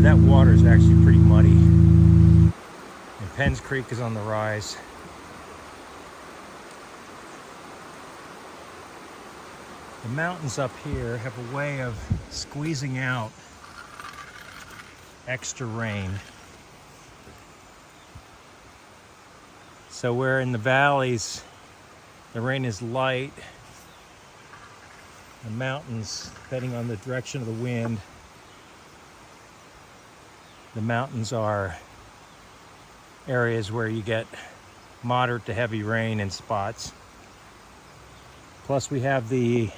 That water is actually pretty muddy. And Penns Creek is on the rise. The mountains up here have a way of squeezing out extra rain. So where in the valleys the rain is light, the mountains, depending on the direction of the wind, the mountains are areas where you get moderate to heavy rain in spots. Plus we have the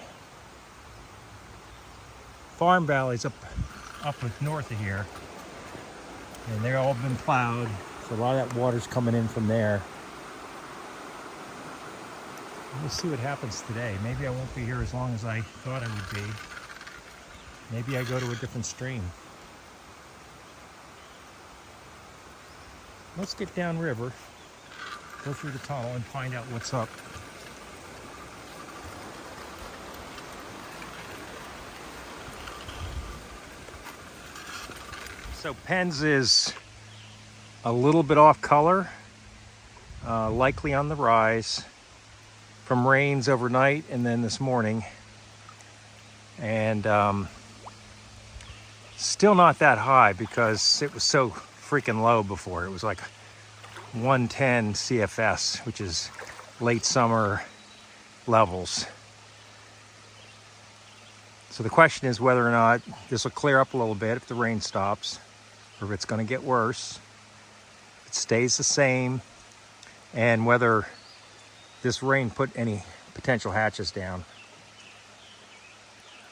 farm valleys up north of here, and they're all been plowed, so a lot of that water's coming in from there. We'll see what happens today. Maybe I won't be here as long as I thought I would be. Maybe I go to a different stream. Let's get downriver, go through the tunnel, and find out what's up. So Penns is a little bit off color, likely on the rise from rains overnight and then this morning. And still not that high because it was so freaking low before. It was like 110 CFS, which is late summer levels. So the question is whether or not this will clear up a little bit if the rain stops, or if it's going to get worse, if it stays the same, and whether this rain put any potential hatches down.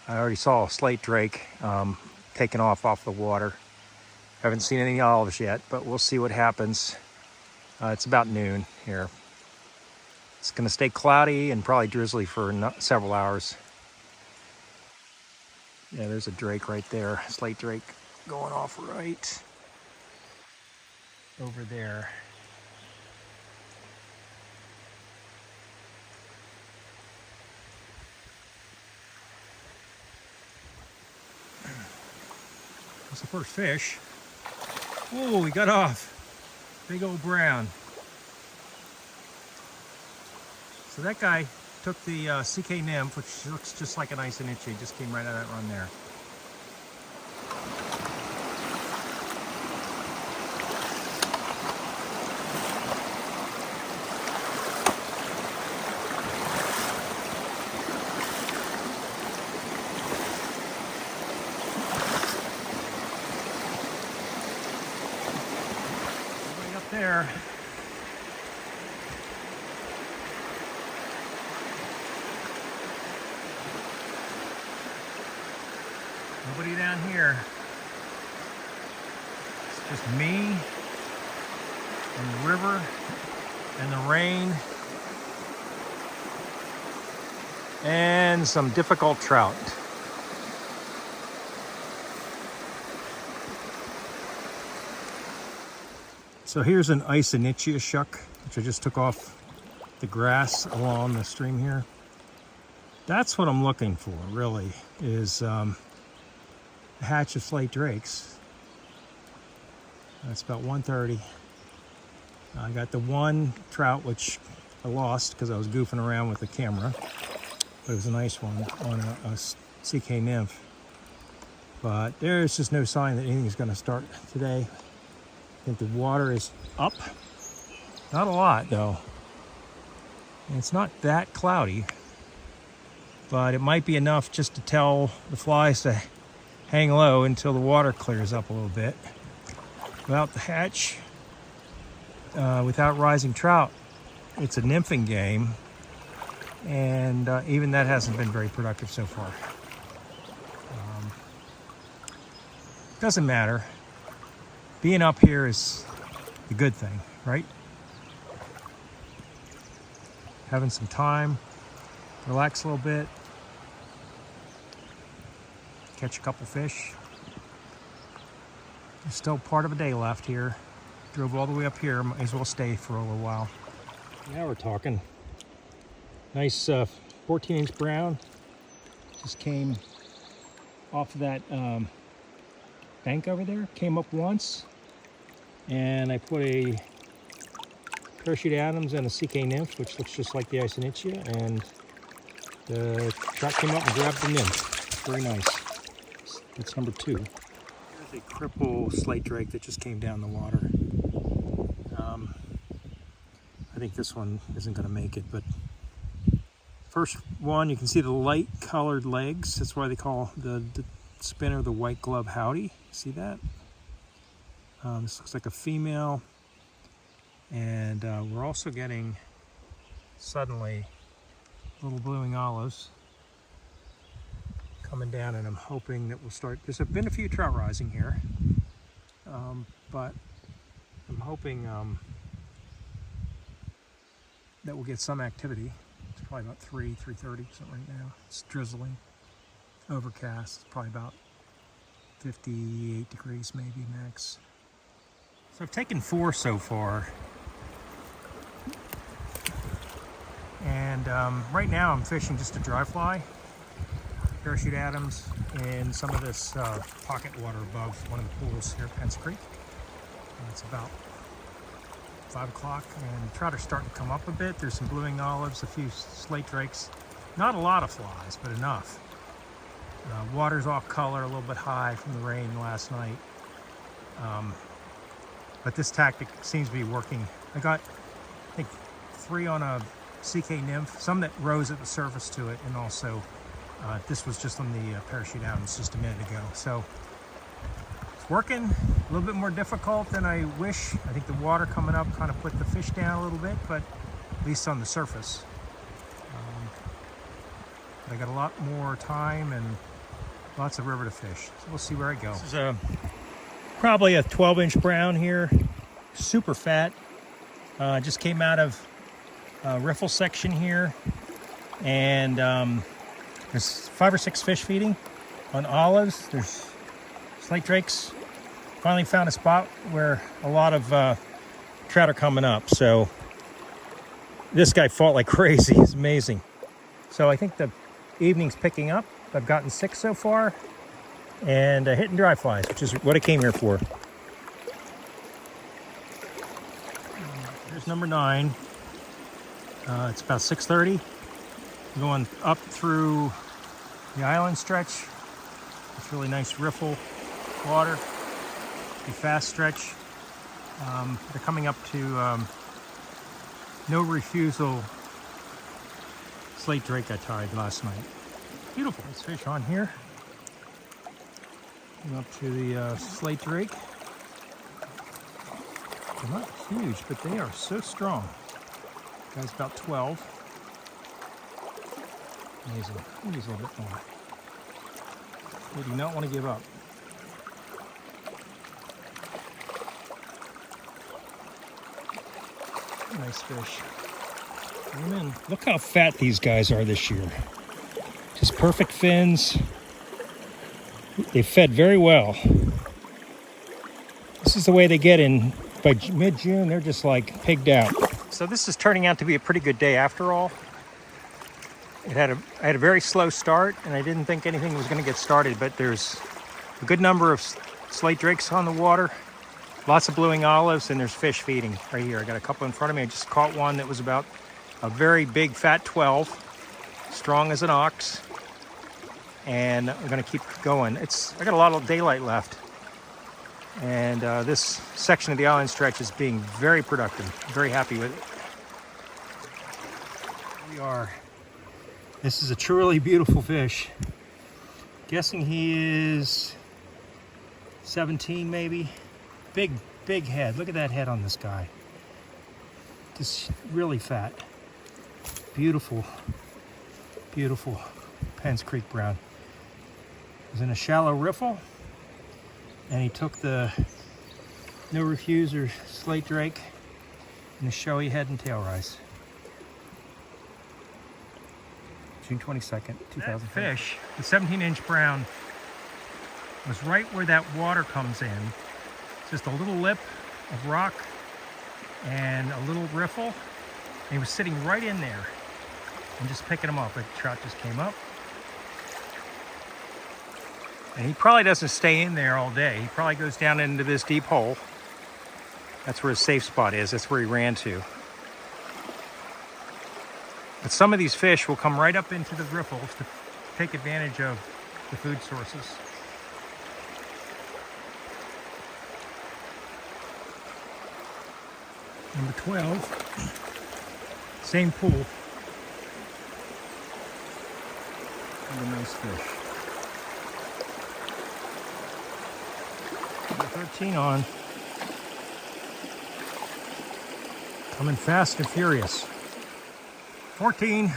I already saw a slate drake taken off the water. Haven't seen any olives yet, but we'll see what happens. It's about noon here. It's going to stay cloudy and probably drizzly for several hours. Yeah, there's a drake right there. Slate drake going off right over there. That's the first fish. Oh, he got off. Big old brown. So that guy took the CK nymph, which looks just like an Icenichi, just came right out of that run there. Right up there. Nobody down here. It's just me and the river and the rain and some difficult trout. So here's an Icenichi shuck, which I just took off the grass along the stream here. That's what I'm looking for, really, is a hatch of slate drakes. That's about 130. I got the one trout, which I lost because I was goofing around with the camera, but it was a nice one on a CK nymph. But there's just no sign that anything's going to start today. I think the water is up. Not a lot, though. And it's not that cloudy, but it might be enough just to tell the flies to hang low until the water clears up a little bit. Without the hatch, without rising trout, it's a nymphing game. And even that hasn't been very productive so far. Doesn't matter. Being up here is the good thing, right? Having some time, relax a little bit, catch a couple fish. There's still part of a day left here. Drove all the way up here, might as well stay for a little while. Now we're talking. Nice 14-inch brown. Just came off of that bank over there. Came up once, and I put a parachute Adams and a CK nymph, which looks just like the Icenichia, and the trout came up and grabbed the nymph. Very nice. That's number 2. Here's a cripple slate drake that just came down the water. I think this one isn't going to make it, but first one, you can see the light colored legs. That's why they call the spinner the white glove howdy. See that? This looks like a female. And we're also getting, suddenly, little blueing olives coming down, and I'm hoping that we'll start. There's been a few trout rising here, but I'm hoping that we'll get some activity. It's probably about 3:30 something right now. It's drizzling, overcast. It's probably about 58 degrees maybe max. So I've taken 4 so far. And right now I'm fishing just a dry fly, parachute Adams, and some of this pocket water above one of the pools here at Pence Creek. And it's about 5 o'clock, and trout are starting to come up a bit. There's some blueing olives, a few slate drakes. Not a lot of flies, but enough. Water's off color, a little bit high from the rain last night. But this tactic seems to be working. I got, I think, 3 on a CK nymph, some that rose at the surface to it, and also this was just on the parachute Adams just a minute ago. So it's working. A little bit more difficult than I wish. I think the water coming up kind of put the fish down a little bit, but at least on the surface. But I got a lot more time and lots of river to fish. So we'll see where I go. This is probably a 12-inch brown here, super fat. Just came out of riffle section here, and there's 5 or 6 fish feeding on olives. There's slate drakes. Finally found a spot where a lot of trout are coming up. So this guy fought like crazy. It's amazing. So I think the evening's picking up. I've gotten 6 so far, and hitting dry flies, which is what I came here for. Here's number 9. It's about 6:30. Going up through the island stretch. It's really nice riffle water. A fast stretch. They're coming up to no refusal slate drake I tied last night. Beautiful. Nice fish on here. Come up to the slate drake. They're not huge, but they are so strong. Guy's about 12. Amazing. Maybe a little bit more. They do not want to give up. Nice fish. Bring them in. Look how fat these guys are this year. Just perfect fins. They fed very well. This is the way they get in. By mid-June, they're just like pigged out. So this is turning out to be a pretty good day after all. I had a very slow start, and I didn't think anything was going to get started, but there's a good number of slate drakes on the water, lots of blueing olives, and there's fish feeding right here. I got a couple in front of me. I just caught one that was about a very big fat 12, strong as an ox, and I'm going to keep going. I got a lot of daylight left. And this section of the island stretch is being very productive. Very happy with it. We are. This is a truly beautiful fish. Guessing he is 17 maybe. Big head. Look at that head on this guy. Just really fat. Beautiful Beautiful Penns Creek brown. It was in a shallow riffle, and he took the no refuse or slate drake in the showy head and tail rise. June 22nd, 2000. Fish, the 17-inch brown, was right where that water comes in. Just a little lip of rock and a little riffle. And he was sitting right in there and just picking them up. The trout just came up. And he probably doesn't stay in there all day. He probably goes down into this deep hole. That's where his safe spot is. That's where he ran to. But some of these fish will come right up into the riffles to take advantage of the food sources. Number 12, same pool. And a nice fish. Number 13 on. Coming fast and furious. 14.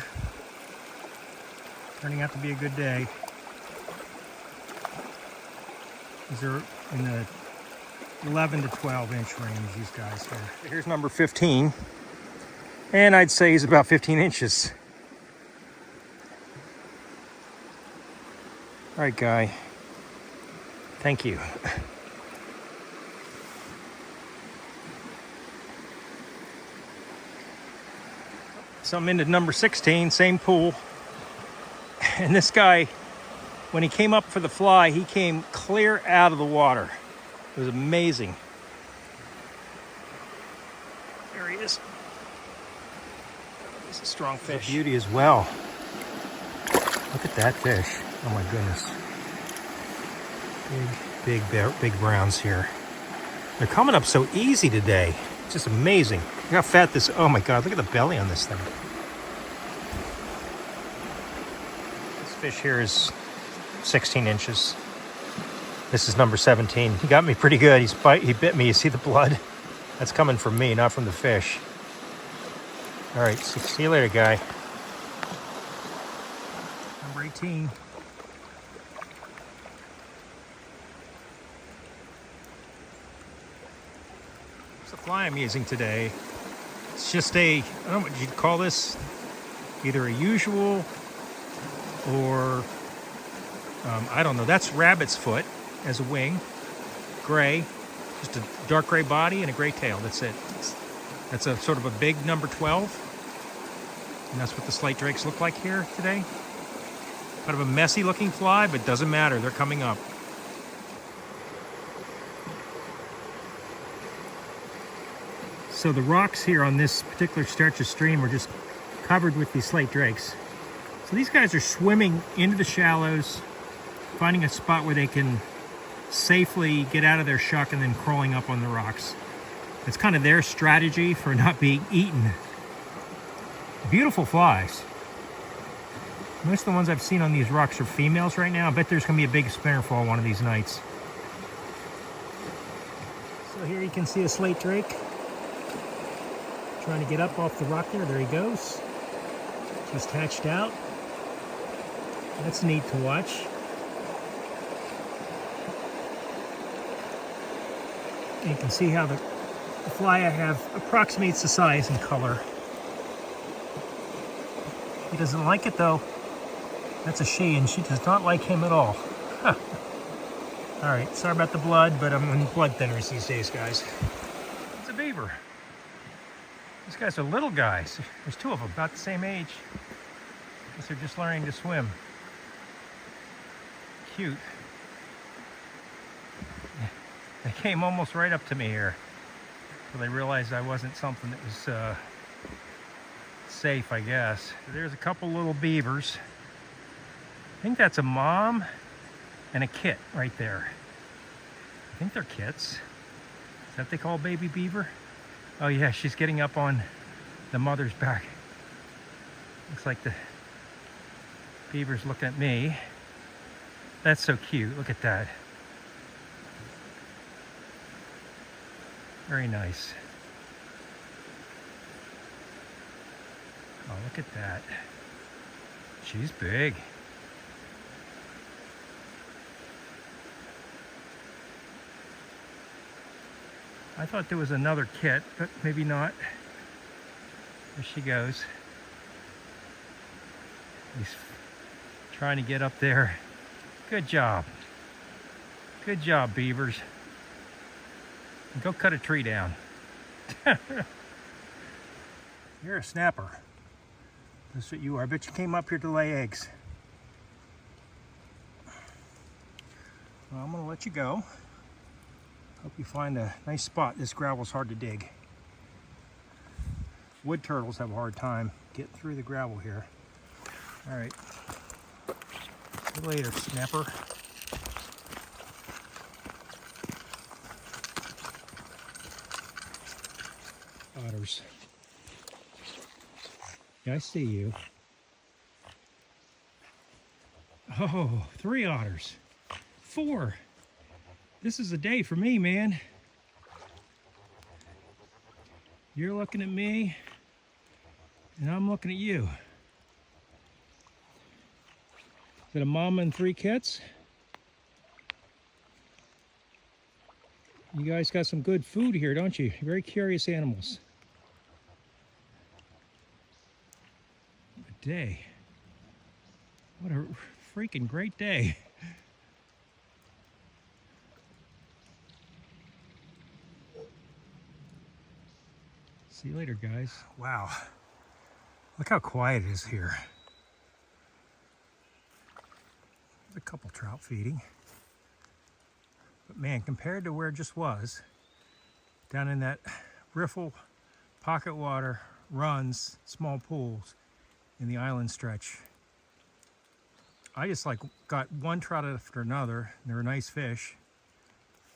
Turning out to be a good day. These are in the 11 to 12 inch range, these guys here. Here's number 15. And I'd say he's about 15 inches. All right, guy. Thank you. So I'm into number 16, same pool. And this guy, when he came up for the fly, he came clear out of the water. It was amazing. There he is. He's a strong fish. Beauty as well. Look at that fish. Oh my goodness. Big browns here. They're coming up so easy today. It's just amazing. Look how fat this, oh my God, look at the belly on this thing. This fish here is 16 inches. This is number 17. He got me pretty good. He bit me. You see the blood? That's coming from me, not from the fish. All right, so see you later, guy. Number 18. It's the fly I'm using today. It's just I don't know what you'd call this, either a usual or, I don't know. That's rabbit's foot as a wing, gray, just a dark gray body and a gray tail. That's it. That's a sort of a big number 12. And that's what the slate drakes look like here today. Kind of a messy looking fly, but doesn't matter. They're coming up. So the rocks here on this particular stretch of stream are just covered with these slate drakes. So these guys are swimming into the shallows, finding a spot where they can safely get out of their shuck and then crawling up on the rocks. It's kind of their strategy for not being eaten. Beautiful flies. Most of the ones I've seen on these rocks are females right now. I bet there's going to be a big spinner fall one of these nights. So here you can see a slate drake trying to get up off the rock there. There he goes. Just hatched out. That's neat to watch. And you can see how the fly I have approximates the size and color. He doesn't like it though. That's a she, and she does not like him at all. Alright, sorry about the blood, but I'm on blood thinners these days, guys. It's a beaver. These guys are little guys. There's two of them, about the same age. I guess they're just learning to swim. Cute. They came almost right up to me here. So they realized I wasn't something that was safe, I guess. There's a couple little beavers. I think that's a mom and a kit right there. I think they're kits. Is that what they call baby beaver? Oh yeah, she's getting up on the mother's back. Looks like the beaver's looking at me. That's so cute. Look at that. Very nice. Oh, look at that. She's big. I thought there was another kit, but maybe not. There she goes. He's trying to get up there. Good job. Good job, beavers. Go cut a tree down. You're a snapper. That's what you are. I bet you came up here to lay eggs. Well, I'm gonna let you go. Hope you find a nice spot. This gravel's hard to dig. Wood turtles have a hard time getting through the gravel here. All right. See you later, snapper. Otters. Yeah, I see you. Oh, 3 otters. 4. This is a day for me, man. You're looking at me, and I'm looking at you. Is it a mama and 3 kits? You guys got some good food here, don't you? Very curious animals. What a day. What a freaking great day. See you later, guys. Wow. Look how quiet it is here. There's a couple trout feeding. But man, compared to where it just was, down in that riffle, pocket water, runs, small pools in the island stretch, I just like got one trout after another. And they were nice fish.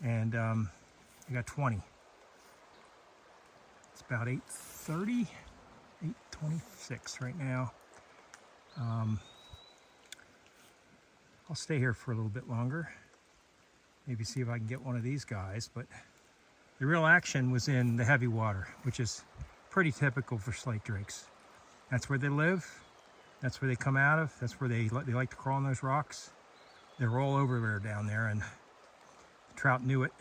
And I got 20. It's about 8:30, 8:26 right now. I'll stay here for a little bit longer. Maybe see if I can get one of these guys, but the real action was in the heavy water, which is pretty typical for slate drakes. That's where they live. That's where they come out of. That's where they like to crawl on those rocks. They're all over there down there, and the trout knew it.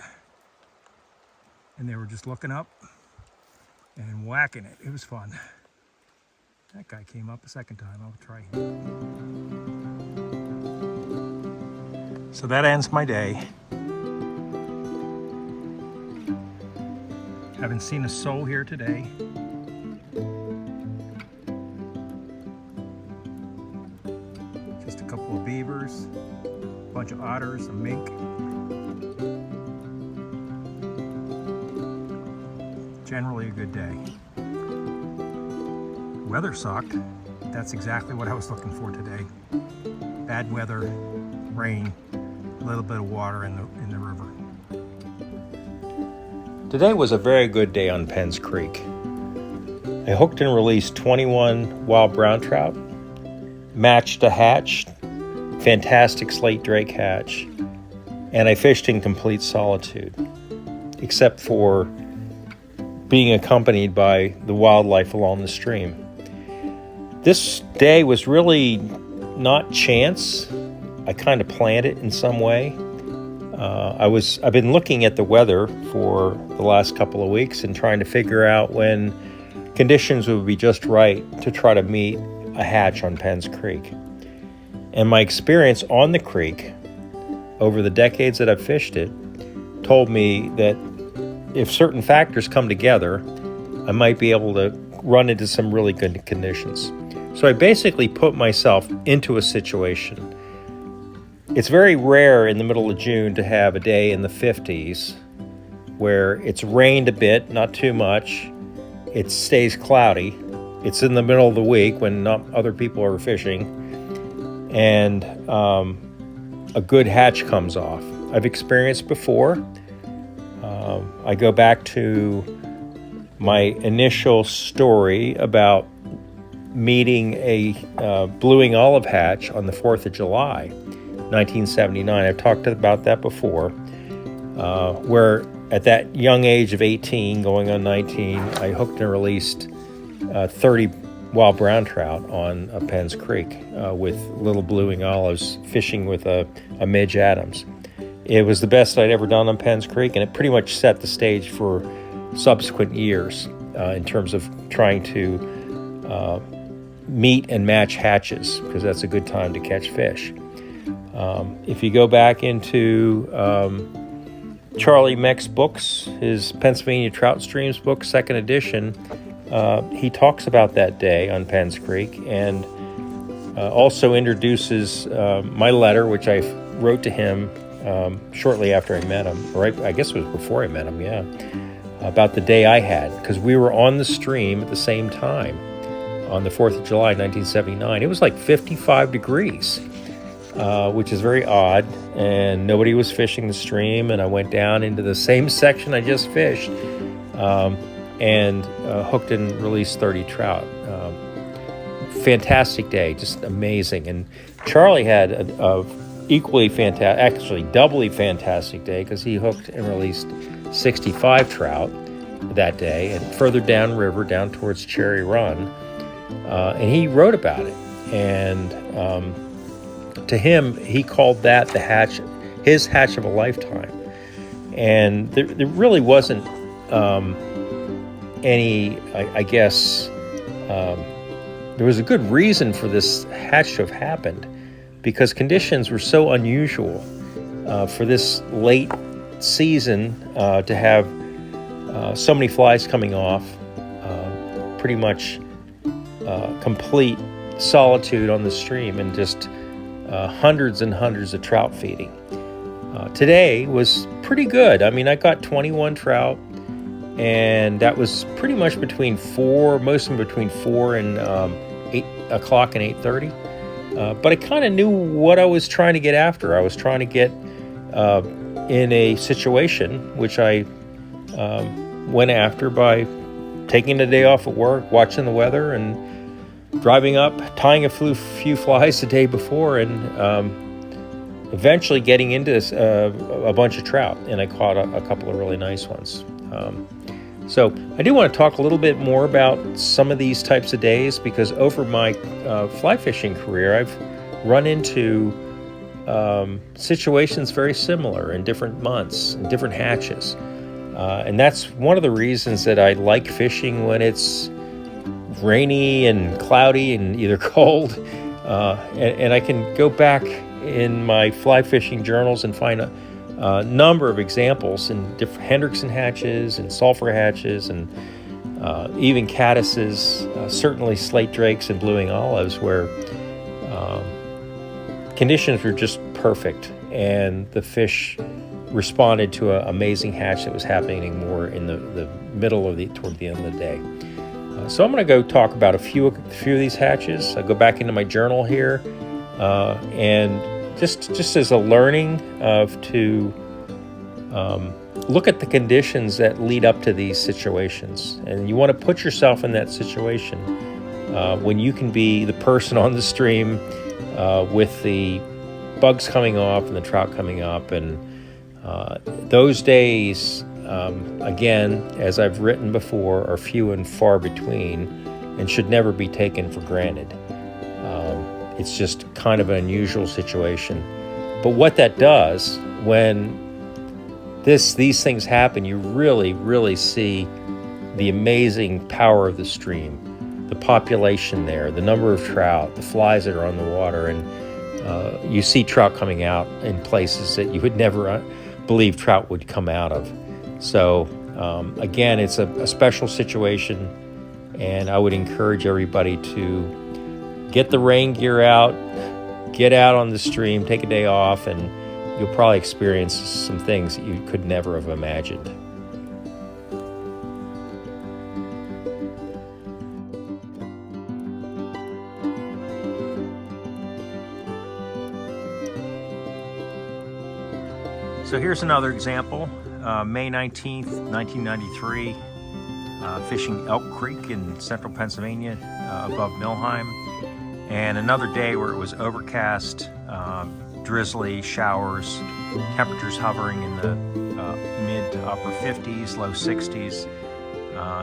And they were just looking up and whacking it. It was fun. That guy came up a second time. I'll try him. So that ends my day. Haven't seen a soul here today. Just a couple of beavers, a bunch of otters, a mink. Generally a good day. Weather sucked. That's exactly what I was looking for today. Bad weather, rain, a little bit of water in the river. Today was a very good day on Penns Creek. I hooked and released 21 wild brown trout, matched a hatch, fantastic slate drake hatch, and I fished in complete solitude, except for being accompanied by the wildlife along the stream. This day was really not chance. I kind of planned it in some way. I've been looking at the weather for the last couple of weeks and trying to figure out when conditions would be just right to try to meet a hatch on Penns Creek. And my experience on the creek over the decades that I've fished it told me that if certain factors come together, I might be able to run into some really good conditions. So I basically put myself into a situation. It's very rare in the middle of June to have a day in the 50s where it's rained a bit, not too much. It stays cloudy. It's in the middle of the week when not other people are fishing, and a good hatch comes off. I've experienced before. I go back to my initial story about meeting a blueing olive hatch on the 4th of July, 1979. I've talked about that before, where at that young age of 18, going on 19, I hooked and released 30 wild brown trout on Penn's Creek with little blueing olives, fishing with a Midge Adams. It was the best I'd ever done on Penn's Creek, and it pretty much set the stage for subsequent years in terms of trying to meet and match hatches, because that's a good time to catch fish. If you go back into Charlie Meck's books, his Pennsylvania Trout Streams book, second edition, he talks about that day on Penn's Creek, and also introduces my letter, which I wrote to him shortly after I met him, or I guess it was before I met him, yeah, about the day I had, because we were on the stream at the same time on the 4th of July, 1979. It was like 55 degrees, which is very odd, and nobody was fishing the stream, and I went down into the same section I just fished, and hooked and released 30 trout. Fantastic day, just amazing. And Charlie had a equally fantastic, actually doubly fantastic day, because he hooked and released 65 trout that day, and further downriver, down towards Cherry Run. And he wrote about it. And to him, he called that his hatch of a lifetime. And there really wasn't any, I guess, there was a good reason for this hatch to have happened, because conditions were so unusual for this late season to have so many flies coming off, pretty much complete solitude on the stream, and just hundreds and hundreds of trout feeding. Today was pretty good. I mean, I got 21 trout, and that was pretty much most of them between 4 and 8 o'clock and 8:30. But I kind of knew what I was trying to get after. I was trying to get in a situation which I went after by taking a day off at work, watching the weather, and driving up, tying a few flies the day before, and eventually getting into a bunch of trout. And I caught a couple of really nice ones. So I do want to talk a little bit more about some of these types of days, because over my fly fishing career, I've run into situations very similar in different months, in different hatches. And that's one of the reasons that I like fishing when it's rainy and cloudy and either cold. And I can go back in my fly fishing journals and find a number of examples in different Hendrickson hatches and sulfur hatches, and even caddises, certainly slate drakes and blueing olives, where conditions were just perfect, and the fish responded to an amazing hatch that was happening more in the middle of toward the end of the day. So I'm going to go talk about a few of these hatches. I'll go back into my journal here, and just as a learning to look at the conditions that lead up to these situations. And you want to put yourself in that situation when you can be the person on the stream with the bugs coming off and the trout coming up. And those days, again, as I've written before, are few and far between and should never be taken for granted. It's just kind of an unusual situation. But what that does, when these things happen, you really, really see the amazing power of the stream, the population there, the number of trout, the flies that are on the water, and you see trout coming out in places that you would never believe trout would come out of. So again, it's a special situation, and I would encourage everybody to get the rain gear out, get out on the stream, take a day off, and you'll probably experience some things that you could never have imagined. So here's another example. May 19th, 1993, fishing Elk Creek in central Pennsylvania above Millheim. And another day where it was overcast, drizzly, showers, temperatures hovering in the mid to upper 50s, low 60s.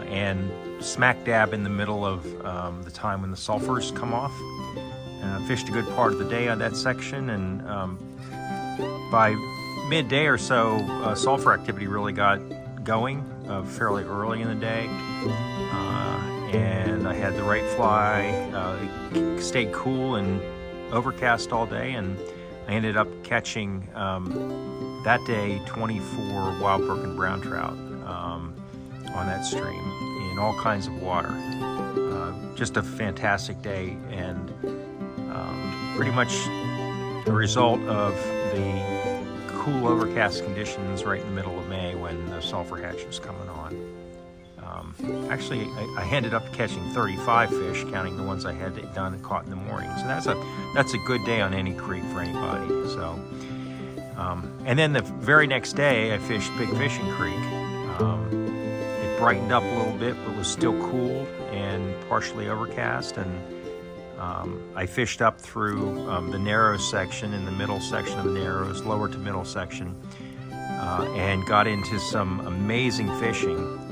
and smack dab in the middle of the time when the sulfurs come off. Fished a good part of the day on that section, and by midday or so, sulfur activity really got going fairly early in the day, and I had the right fly. It stayed cool and overcast all day, and I ended up catching that day 24 wild brook and brown trout on that stream in all kinds of water. Just a fantastic day, and pretty much a result of the cool overcast conditions right in the middle of May when the sulfur hatch was coming on. Actually, I ended up catching 35 fish, counting the ones I had done and caught in the morning. So that's a good day on any creek for anybody. So, and then the very next day, I fished Big Fishing Creek. It brightened up a little bit, but was still cool and partially overcast. And I fished up through the narrows section, in the middle section of the narrows, lower to middle section, and got into some amazing fishing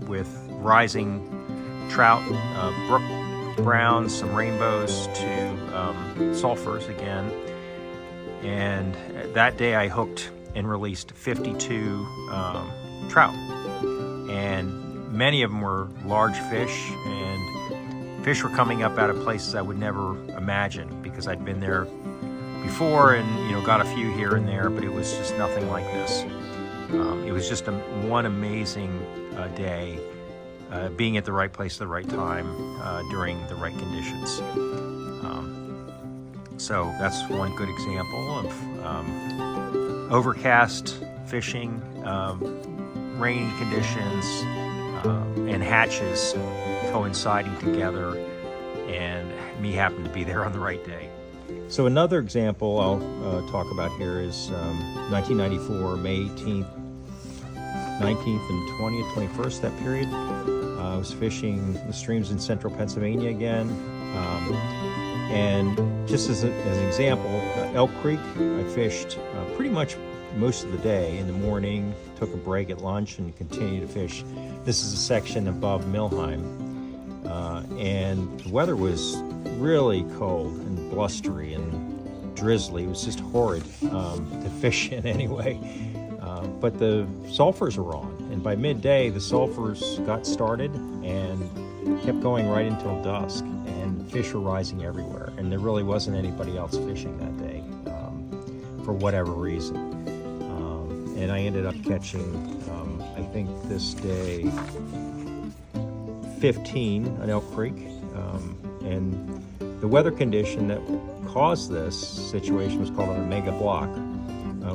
with rising trout, brook browns, some rainbows to sulfurs again. And that day I hooked and released 52 trout, and many of them were large fish, and fish were coming up out of places I would never imagine, because I'd been there before and got a few here and there, but it was just nothing like this. It was just one amazing day, being at the right place at the right time during the right conditions. So that's one good example of overcast fishing, rainy conditions, and hatches coinciding together, and me happened to be there on the right day. So another example I'll talk about here is 1994, May 18th, 19th and 20th, 21st, that period. I was fishing the streams in central Pennsylvania again. And just as an example, Elk Creek, I fished pretty much most of the day. In the morning, took a break at lunch and continued to fish. This is a section above Milheim. And the weather was really cold and blustery and drizzly. It was just horrid to fish in anyway. But the sulfurs were on, and by midday the sulfurs got started and kept going right until dusk, and fish were rising everywhere, and there really wasn't anybody else fishing that day for whatever reason. And I ended up catching, I think this day, 15 on Elk Creek, and the weather condition that caused this situation was called an omega block,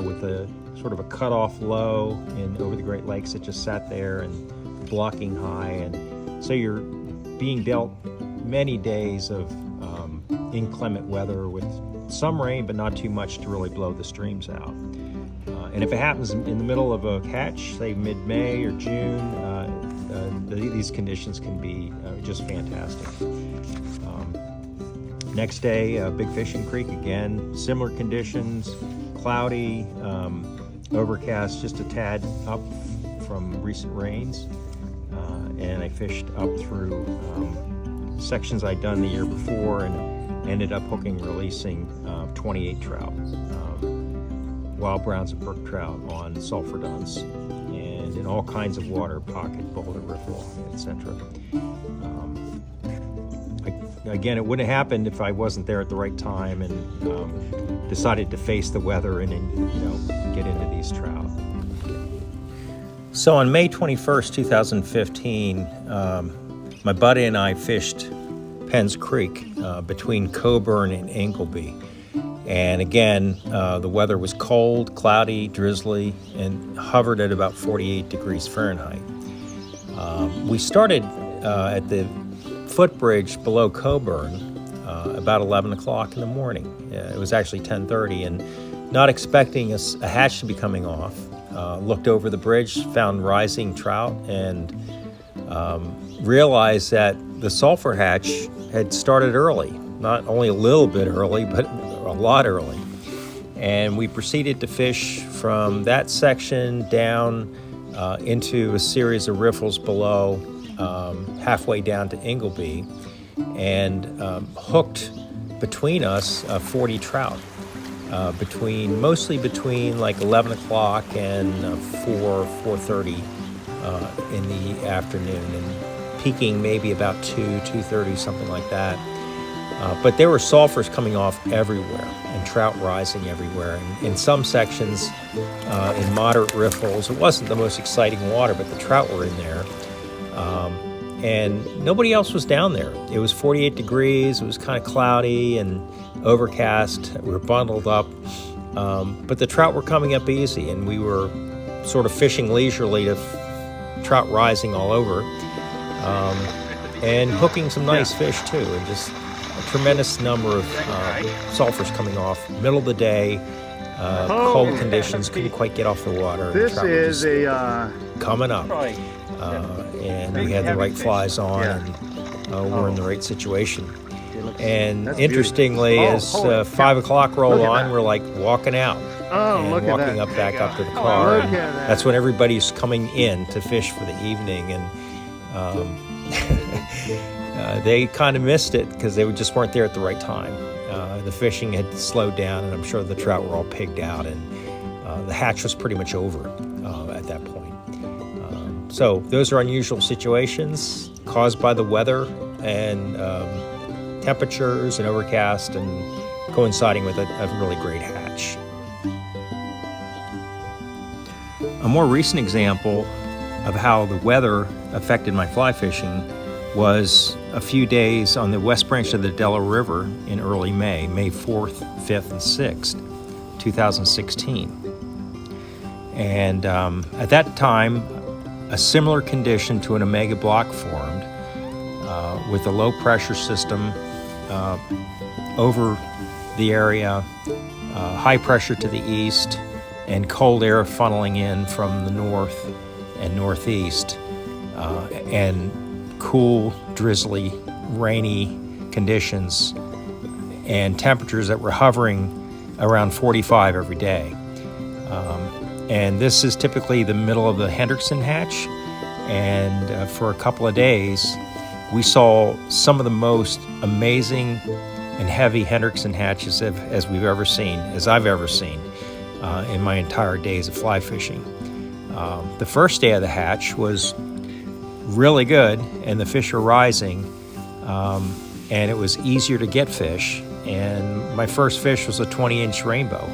with a sort of a cutoff low over the Great Lakes that just sat there and blocking high, and so you're being dealt many days of inclement weather with some rain, but not too much to really blow the streams out. And if it happens in the middle of a hatch, say mid-May or June, these conditions can be just fantastic. Next day, Big Fishing Creek, again, similar conditions, cloudy, overcast, just a tad up from recent rains. And I fished up through sections I'd done the year before and ended up hooking, releasing 28 trout, wild browns and brook trout on sulfur duns, and in all kinds of water, pocket, boulder, riffle, etc. Again, it wouldn't have happened if I wasn't there at the right time and decided to face the weather and get into these trout. So on May 21st, 2015, my buddy and I fished Penn's Creek between Coburn and Ingleby. And again, the weather was cold, cloudy, drizzly, and hovered at about 48 degrees Fahrenheit. We started at the footbridge below Coburn about 11 o'clock in the morning. It was actually 10:30, and not expecting a hatch to be coming off. Looked over the bridge, found rising trout, and realized that the sulfur hatch had started early. Not only a little bit early, but a lot early. And we proceeded to fish from that section down into a series of riffles below, halfway down to Ingleby, and hooked between us 40 trout, mostly between like 11 o'clock and 4:30 in the afternoon, and peaking maybe about 2:30, something like that. But there were sulfurs coming off everywhere and trout rising everywhere. And in some sections, in moderate riffles, it wasn't the most exciting water, but the trout were in there. And nobody else was down there. It was 48 degrees. It was kind of cloudy and overcast. We were bundled up. But the trout were coming up easy, and we were sort of fishing leisurely to trout rising all over, and hooking some nice fish too, and just a tremendous number of sulfurs coming off. Middle of the day, cold conditions, couldn't quite get off the water. This is coming up, and we had the right flies on, and we're in the right situation. And interestingly, as 5 o'clock rolled on, we're like walking out and walking back up to the car. That's when everybody's coming in to fish for the evening, and they kind of missed it because they just weren't there at the right time. The fishing had slowed down, and I'm sure the trout were all pigged out, and the hatch was pretty much over at that point. So those are unusual situations caused by the weather and temperatures and overcast, and coinciding with a really great hatch. A more recent example of how the weather affected my fly fishing was a few days on the west branch of the Delaware River in early May 4th, 5th, and 6th, 2016. And at that time, a similar condition to an omega block formed with a low pressure system over the area, high pressure to the east, and cold air funneling in from the north and northeast, and cool, drizzly, rainy conditions, and temperatures that were hovering around 45 every day. And this is typically the middle of the Hendrickson hatch, and for a couple of days we saw some of the most amazing and heavy Hendrickson hatches as I've ever seen in my entire days of fly fishing. The first day of the hatch was really good, and the fish were rising, and it was easier to get fish. And my first fish was a 20-inch rainbow,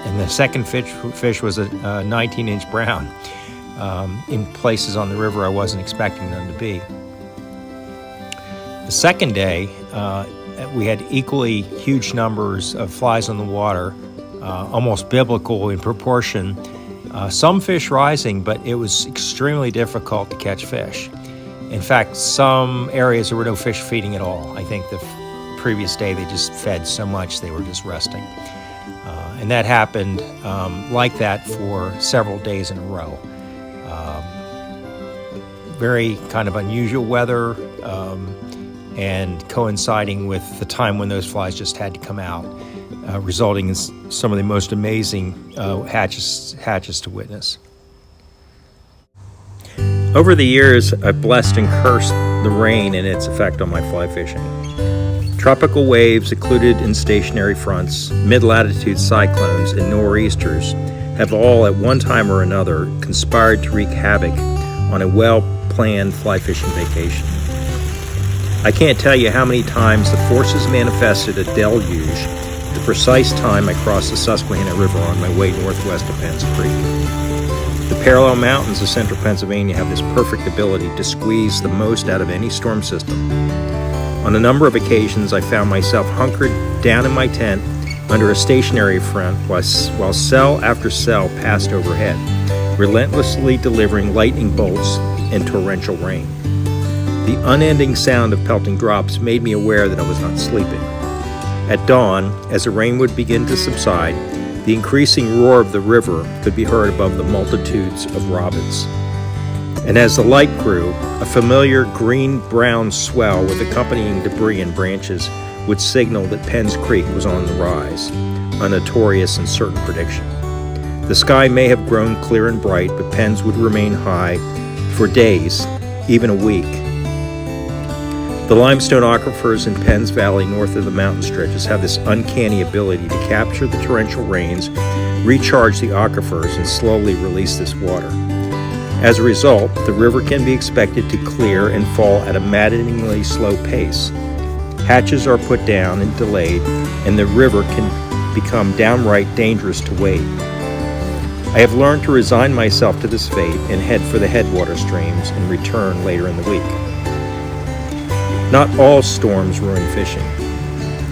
and the second fish was a 19-inch brown. In places on the river I wasn't expecting them to be. The second day, we had equally huge numbers of flies on the water, almost biblical in proportion. Some fish rising, but it was extremely difficult to catch fish. In fact, some areas there were no fish feeding at all. I think the previous day they just fed so much they were just resting. And that happened like that for several days in a row. Very kind of unusual weather, and coinciding with the time when those flies just had to come out, resulting in some of the most amazing hatches to witness. Over the years, I've blessed and cursed the rain and its effect on my fly fishing. Tropical waves occluded in stationary fronts, mid-latitude cyclones, and nor'easters have all at one time or another conspired to wreak havoc on a well-planned fly fishing vacation. I can't tell you how many times the forces manifested a deluge at the precise time I crossed the Susquehanna River on my way northwest of Penns Creek. The parallel mountains of central Pennsylvania have this perfect ability to squeeze the most out of any storm system. On a number of occasions, I found myself hunkered down in my tent under a stationary front while cell after cell passed overhead, relentlessly delivering lightning bolts and torrential rain. The unending sound of pelting drops made me aware that I was not sleeping. At dawn, as the rain would begin to subside, the increasing roar of the river could be heard above the multitudes of robins. And as the light grew, a familiar green-brown swell with accompanying debris and branches would signal that Penns Creek was on the rise, a notorious and certain prediction. The sky may have grown clear and bright, but Penn's would remain high for days, even a week. The limestone aquifers in Penn's Valley north of the mountain stretches have this uncanny ability to capture the torrential rains, recharge the aquifers, and slowly release this water. As a result, the river can be expected to clear and fall at a maddeningly slow pace. Hatches are put down and delayed, and the river can become downright dangerous to wade. I have learned to resign myself to this fate and head for the headwater streams and return later in the week. Not all storms ruin fishing.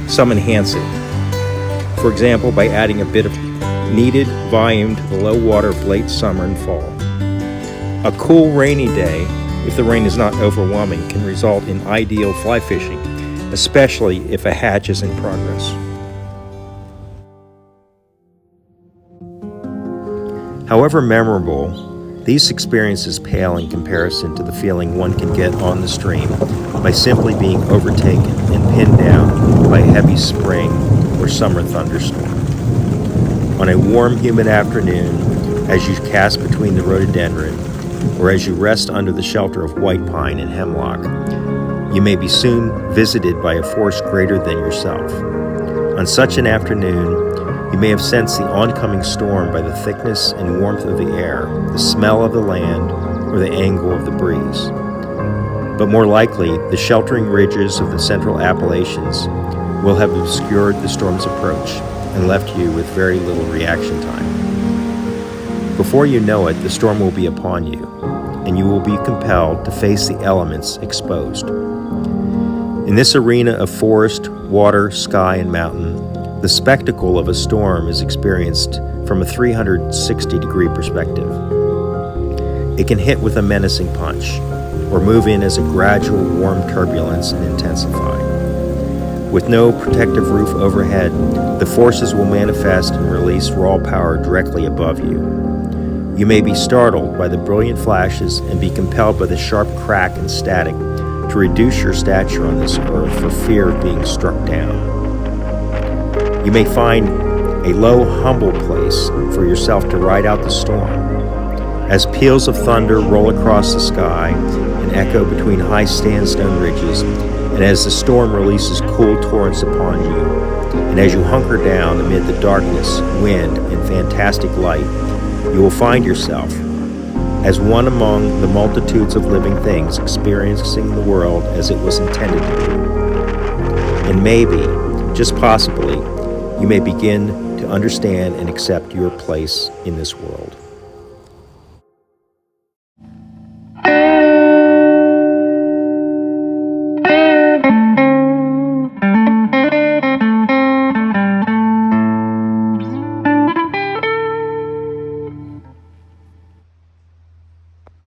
Some enhance it. For example, by adding a bit of needed volume to the low water of late summer and fall. A cool, rainy day, if the rain is not overwhelming, can result in ideal fly fishing, especially if a hatch is in progress. However memorable, these experiences pale in comparison to the feeling one can get on the stream by simply being overtaken and pinned down by a heavy spring or summer thunderstorm. On a warm, humid afternoon, as you cast between the rhododendron, or as you rest under the shelter of white pine and hemlock, you may be soon visited by a force greater than yourself. On such an afternoon, you may have sensed the oncoming storm by the thickness and warmth of the air, the smell of the land, or the angle of the breeze. But more likely, the sheltering ridges of the central Appalachians will have obscured the storm's approach and left you with very little reaction time. Before you know it, the storm will be upon you, and you will be compelled to face the elements exposed. In this arena of forest, water, sky, and mountain, the spectacle of a storm is experienced from a 360-degree perspective. It can hit with a menacing punch, or move in as a gradual warm turbulence and intensify. With no protective roof overhead, the forces will manifest and release raw power directly above you. You may be startled by the brilliant flashes and be compelled by the sharp crack and static to reduce your stature on this earth for fear of being struck down. You may find a low, humble place for yourself to ride out the storm. As peals of thunder roll across the sky and echo between high sandstone ridges, and as the storm releases cool torrents upon you, and as you hunker down amid the darkness, wind, and fantastic light, you will find yourself as one among the multitudes of living things experiencing the world as it was intended to be. And maybe, just possibly, you may begin to understand and accept your place in this world.